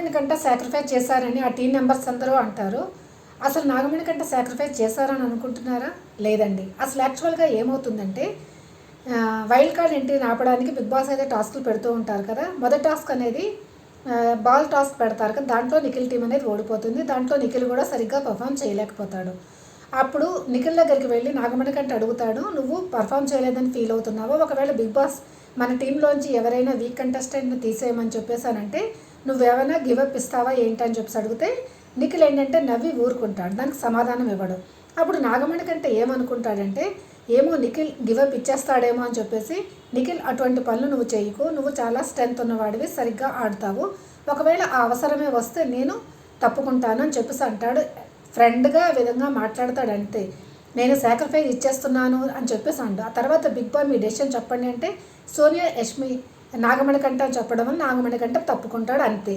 నాగమణి కంట సాక్రిఫైస్ చేశారని ఆ టీం మెంబర్స్ అందరూ అంటారు. అసలు నాగమణి కంట సాక్రిఫైస్ చేశారని అనుకుంటున్నారా? లేదండి. అసలు యాక్చువల్గా ఏమవుతుందంటే వైల్డ్ కార్డ్ ఎంట్రీని ఆపడానికి బిగ్ బాస్ అయితే టాస్క్లు పెడుతూ ఉంటారు కదా. మొదటి టాస్క్ అనేది బాల్ టాస్క్ పెడతారు కదా, దాంట్లో నిఖిల్ టీం అనేది ఓడిపోతుంది. దాంట్లో నిఖిల్ కూడా సరిగ్గా పర్ఫామ్ చేయలేకపోతాడు. అప్పుడు నిఖిల్ దగ్గరికి వెళ్ళి నాగమణి కంటే అడుగుతాడు, నువ్వు పర్ఫామ్ చేయలేదని ఫీల్ అవుతున్నావా? ఒకవేళ బిగ్ బాస్ మన టీంలోంచి ఎవరైనా వీక్ కంటెస్టెంట్ని తీసేయమని చెప్పేసానంటే నువ్వేమైనా గివప్ ఇస్తావా ఏంటని చెప్పేసి అడిగితే నిఖిల్ ఏంటంటే నవ్వి ఊరుకుంటాడు, దానికి సమాధానం ఇవ్వడు. అప్పుడు నాగమణి కంటే ఏమనుకుంటాడంటే ఏమో నిఖిల్ గివప్ ఇచ్చేస్తాడేమో అని చెప్పేసి, నిఖిల్ అటువంటి పనులు నువ్వు చేయకు, నువ్వు చాలా స్ట్రెంత్ ఉన్నవాడివి, సరిగ్గా ఆడతావు, ఒకవేళ ఆ అవసరమే వస్తే నేను తప్పుకుంటాను అని చెప్పేసి అంటాడు. ఫ్రెండ్గా ఆ విధంగా మాట్లాడతాడు అంతే. నేను సాక్రిఫైస్ ఇచ్చేస్తున్నాను అని చెప్పేసి అండు. ఆ తర్వాత బిగ్ బాస్ మీ డెసిషన్ చెప్పండి అంటే సోనియా యష్మి నాగమణి కంట చెప్పడం వల్ల నాగమణి కంట తప్పుకుంటాడు అంతే.